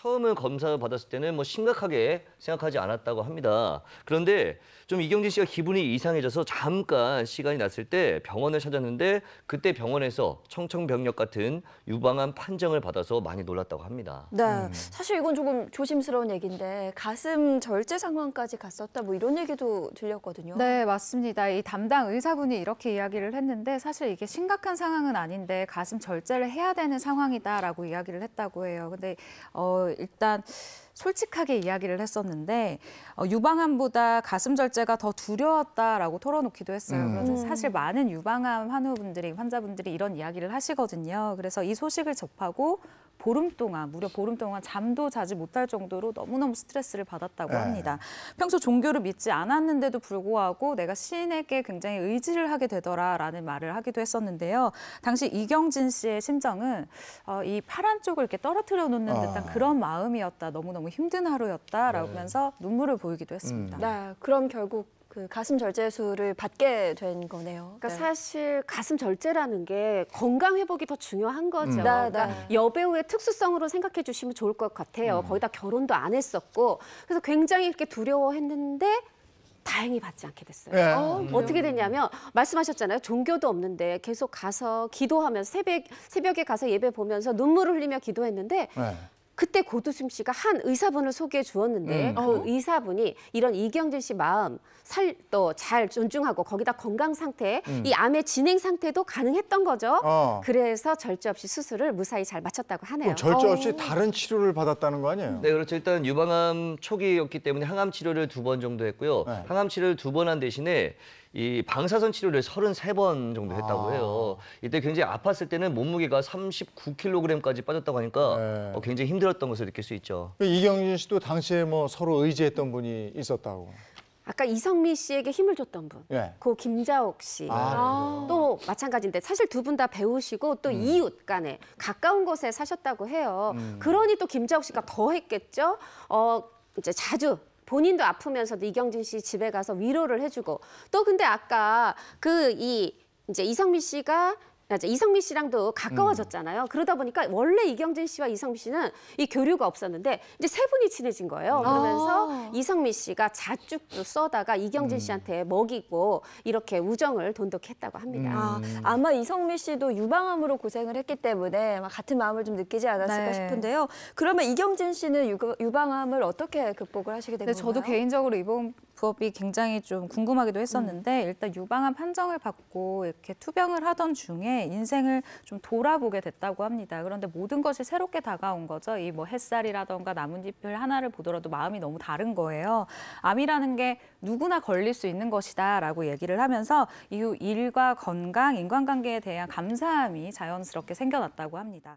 처음에 검사 받았을 때는 뭐 심각하게 생각하지 않았다고 합니다. 그런데 좀 이경진 씨가 기분이 이상해져서 잠깐 시간이 났을 때 병원을 찾았는데 그때 병원에서 청청병력 같은 유방암 판정을 받아서 많이 놀랐다고 합니다. 네, 사실 이건 조금 조심스러운 얘기인데 가슴 절제 상황까지 갔었다 뭐 이런 얘기도 들렸거든요. 네, 맞습니다. 이 담당 의사분이 이렇게 이야기를 했는데 사실 이게 심각한 상황은 아닌데 가슴 절제를 해야 되는 상황이다라고 이야기를 했다고 해요. 근데 일단 솔직하게 이야기를 했었는데 유방암보다 가슴 절제가 더 두려웠다라고 털어놓기도 했어요. 그래서 사실 많은 유방암 환자분들이 이런 이야기를 하시거든요. 그래서 이 소식을 접하고 무려 보름 동안 잠도 자지 못할 정도로 너무너무 스트레스를 받았다고 합니다. 평소 종교를 믿지 않았는데도 불구하고 내가 신에게 굉장히 의지를 하게 되더라라는 말을 하기도 했었는데요. 당시 이경진 씨의 심정은 이 파란 쪽을 이렇게 떨어뜨려 놓는 듯한 그런 마음이었다. 너무너무 힘든 하루였다라면서 눈물을 보이기도 했습니다. 네, 그럼 결국 그 가슴 절제술을 받게 된 거네요. 그러니까 사실 가슴 절제라는 게 건강 회복이 더 중요한 거죠. 네, 그러니까 네. 여배우의 특수성으로 생각해 주시면 좋을 것 같아요. 거기다 결혼도 안 했었고 그래서 굉장히 이렇게 두려워했는데 다행히 받지 않게 됐어요. 어떻게 됐냐면 말씀하셨잖아요. 종교도 없는데 계속 가서 기도하면서 새벽에 가서 예배 보면서 눈물을 흘리며 기도했는데 그때 고두심 씨가 한 의사분을 소개해 주었는데 그 의사분이 이런 이경진 씨 마음 또 잘 존중하고 거기다 건강 상태, 이 암의 진행 상태도 가능했던 거죠. 그래서 절제 없이 수술을 무사히 잘 마쳤다고 하네요. 절제 없이 다른 치료를 받았다는 거 아니에요? 네, 그렇죠. 일단 유방암 초기였기 때문에 항암 치료를 2번 정도 했고요. 항암 치료를 2번 한 대신에 이 방사선 치료를 33번 정도 했다고 해요. 이때 굉장히 아팠을 때는 몸무게가 39kg까지 빠졌다고 하니까 굉장히 힘들었던 것을 느낄 수 있죠. 이경진 씨도 당시에 뭐 서로 의지했던 분이 있었다고. 아까 이성미 씨에게 힘을 줬던 분, 고 김자옥 씨. 또 마찬가지인데 사실 두 분 다 배우시고 또 이웃 간에 가까운 곳에 사셨다고 해요. 그러니 또 김자옥 씨가 더 했겠죠. 이제 자주 본인도 아프면서도 이경진 씨 집에 가서 위로를 해주고 또 근데 아까 이제 이성미 씨랑도 가까워졌잖아요. 그러다 보니까 원래 이경진 씨와 이성미 씨는 이 교류가 없었는데 이제 세 분이 친해진 거예요. 그러면서 이성미 씨가 잣죽도 써다가 이경진 씨한테 먹이고 이렇게 우정을 돈독했다고 합니다. 아마 이성미 씨도 유방암으로 고생을 했기 때문에 같은 마음을 좀 느끼지 않았을까 싶은데요. 그러면 이경진 씨는 유방암을 어떻게 극복을 하시게 된 건가요? 저도 개인적으로 이번법이 굉장히 좀 궁금하기도 했었는데 일단 유방암 판정을 받고 이렇게 투병을 하던 중에 인생을 좀 돌아보게 됐다고 합니다. 그런데 모든 것이 새롭게 다가온 거죠. 이 뭐 햇살이라던가 나뭇잎을 하나를 보더라도 마음이 너무 다른 거예요. 암이라는 게 누구나 걸릴 수 있는 것이다라고 얘기를 하면서 이후 일과 건강, 인간관계에 대한 감사함이 자연스럽게 생겨났다고 합니다.